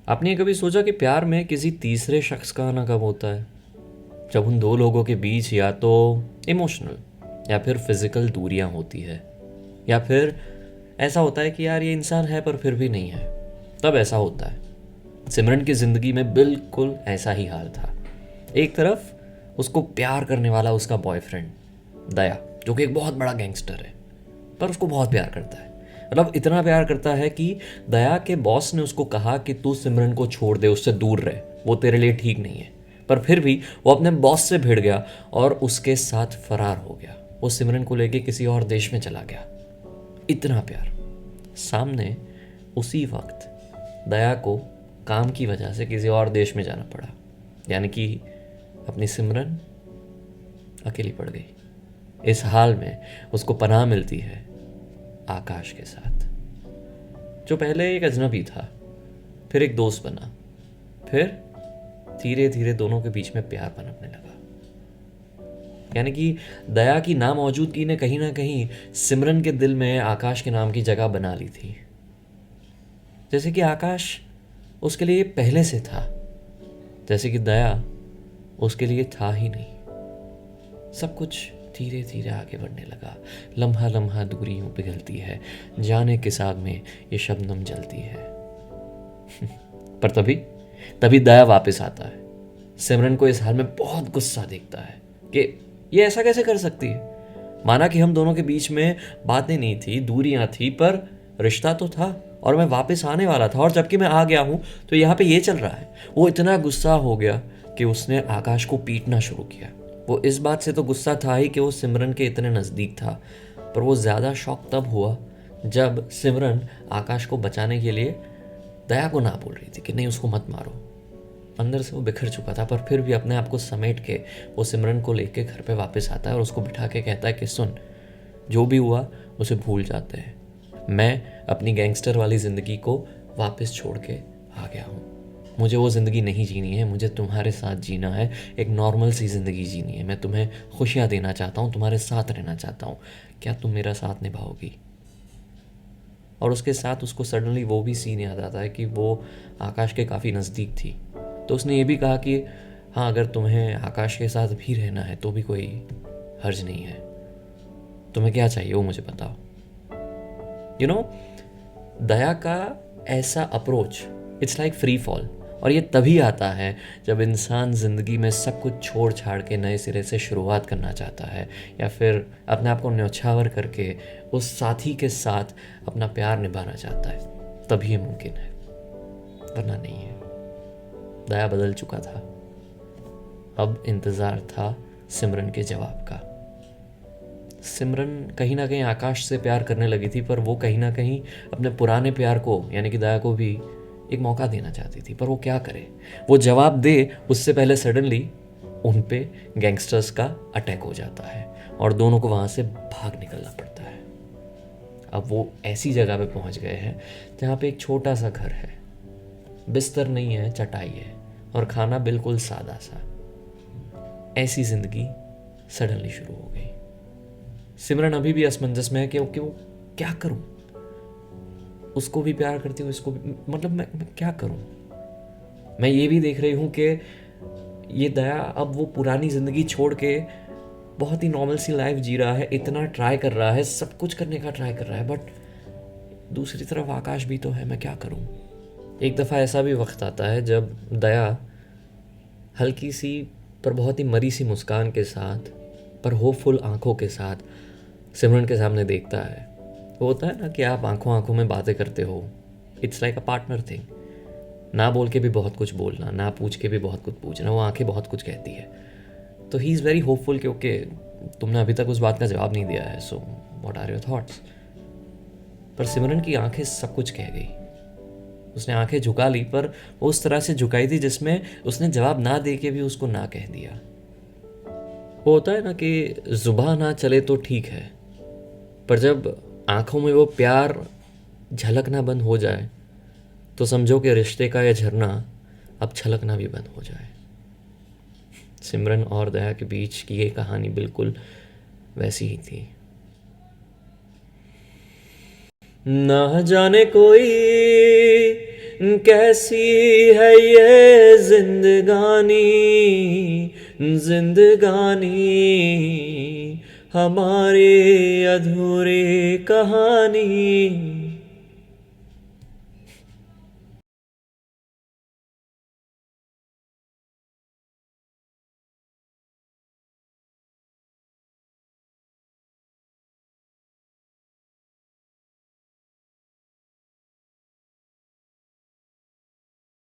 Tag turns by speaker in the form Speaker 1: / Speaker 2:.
Speaker 1: आपने कभी सोचा कि प्यार में किसी तीसरे शख्स का आना कब होता है? जब उन दो लोगों के बीच या तो इमोशनल या फिर फिजिकल दूरियां होती है, या फिर ऐसा होता है कि यार ये इंसान है पर फिर भी नहीं है, तब ऐसा होता है। सिमरन की ज़िंदगी में बिल्कुल ऐसा ही हाल था। एक तरफ उसको प्यार करने वाला उसका बॉयफ्रेंड दया, जो कि एक बहुत बड़ा गैंगस्टर है, पर उसको बहुत प्यार करता है। मतलब इतना प्यार करता है कि दया के बॉस ने उसको कहा कि तू सिमरन को छोड़ दे, उससे दूर रहे, वो तेरे लिए ठीक नहीं है। पर फिर भी वो अपने बॉस से भिड़ गया और उसके साथ फरार हो गया। वो सिमरन को लेके किसी और देश में चला गया। इतना प्यार। सामने उसी वक्त दया को काम की वजह से किसी और देश में जाना पड़ा, यानी कि अपनी सिमरन अकेली पड़ गई। इस हाल में उसको पनाह मिलती है आकाश के साथ, जो पहले एक अजनबी था, फिर एक दोस्त बना, फिर धीरे धीरे दोनों के बीच में प्यार पनपने लगा। यानी कि दया की नामौजूदगी ने कहीं ना कहीं सिमरन के दिल में आकाश के नाम की जगह बना ली थी। जैसे कि आकाश उसके लिए पहले से था, जैसे कि दया उसके लिए था ही नहीं। सब कुछ धीरे धीरे आगे बढ़ने लगा। लम्हा लम्हा दूरी यूं पिघलती है, जाने किस आग में ये शबनम जलती है। पर तभी तभी दया वापस आता है। सिमरन को इस हाल में बहुत गुस्सा देखता है कि ये ऐसा कैसे कर सकती है। माना कि हम दोनों के बीच में बातें नहीं थी, दूरियां थी, पर रिश्ता तो था और मैं वापस आने वाला था, और जबकि मैं आ गया हूं तो यहाँ पे ये चल रहा है। वो इतना गुस्सा हो गया कि उसने आकाश को पीटना शुरू किया। वो इस बात से तो गुस्सा था ही कि वो सिमरन के इतने नज़दीक था, पर वो ज़्यादा शॉक तब हुआ जब सिमरन आकाश को बचाने के लिए दया को ना बोल रही थी कि नहीं उसको मत मारो। अंदर से वो बिखर चुका था, पर फिर भी अपने आप को समेट के वो सिमरन को लेके घर पे वापस आता है और उसको बिठा के कहता है कि सुन, जो भी हुआ उसे भूल जाते हैं। मैं अपनी गैंगस्टर वाली ज़िंदगी को वापस छोड़ के आ गया हूँ। मुझे वो ज़िंदगी नहीं जीनी है, मुझे तुम्हारे साथ जीना है, एक नॉर्मल सी ज़िंदगी जीनी है। मैं तुम्हें खुशियाँ देना चाहता हूँ, तुम्हारे साथ रहना चाहता हूँ। क्या तुम मेरा साथ निभाओगी? और उसके साथ उसको सडनली वो भी सीन याद आता है कि वो आकाश के काफ़ी नज़दीक थी, तो उसने ये भी कहा कि हाँ, अगर तुम्हें आकाश के साथ भी रहना है तो भी कोई हर्ज नहीं है। तुम्हें क्या चाहिए वो मुझे बताओ। यू नो, दया का ऐसा approach, it's like free fall. और ये तभी आता है जब इंसान ज़िंदगी में सब कुछ छोड़ छाड़ के नए सिरे से शुरुआत करना चाहता है, या फिर अपने आप को न्यौछावर करके उस साथी के साथ अपना प्यार निभाना चाहता है। तभी ये मुमकिन है, वरना नहीं है। दया बदल चुका था। अब इंतज़ार था सिमरन के जवाब का। सिमरन कहीं ना कहीं आकाश से प्यार करने लगी थी, पर वो कहीं ना कहीं अपने पुराने प्यार को, यानी कि दया को भी एक मौका देना चाहती थी। पर वो क्या करे, वो जवाब दे उससे पहले सडनली उन पे गैंगस्टर्स का अटैक हो जाता है और दोनों को वहाँ से भाग निकलना पड़ता है। अब वो ऐसी जगह पे पहुँच गए हैं जहाँ पे एक छोटा सा घर है, बिस्तर नहीं है, चटाई है, और खाना बिल्कुल सादा सा। ऐसी जिंदगी सडनली शुरू हो गई। सिमरन अभी भी असमंजस में है कि वो क्या करूं। उसको भी प्यार करती हूँ, इसको भी, मतलब मैं क्या करूं। मैं ये भी देख रही हूँ कि ये दया अब वो पुरानी जिंदगी छोड़ के बहुत ही नॉर्मल सी लाइफ जी रहा है, इतना ट्राई कर रहा है, सब कुछ करने का ट्राई कर रहा है, बट दूसरी तरफ आकाश भी तो है। मैं क्या करूं। एक दफ़ा ऐसा भी वक्त आता है जब दया हल्की सी पर बहुत ही मरी सी मुस्कान के साथ, पर होपफुल आंखों के साथ सिमरन के सामने देखता है। वो होता है ना कि आप आंखों आंखों में बातें करते हो, it's like a partner thing. ना बोल के भी बहुत कुछ बोलना, ना पूछ के भी बहुत कुछ पूछना, वो आंखें बहुत कुछ कहती है। तो ही इज़ वेरी होपफुल कि ओके, तुमने अभी तक उस बात का जवाब नहीं दिया है, so what are your thoughts. पर सिमरन की आंखें सब कुछ कह गई। उसने आंखें झुका ली, पर वो उस तरह से झुकाई थी जिसमें उसने जवाब ना दे के भी उसको ना कह दिया। वो होता है ना कि जुबान ना चले तो ठीक है, पर जब आंखों में वो प्यार झलकना बंद हो जाए तो समझो कि रिश्ते का यह झरना अब छलकना भी बंद हो जाए। सिमरन और दया के बीच की ये कहानी बिल्कुल वैसी ही थी। ना जाने कोई कैसी है ये जिंदगानी, जिंदगानी हमारी अधूरी कहानी।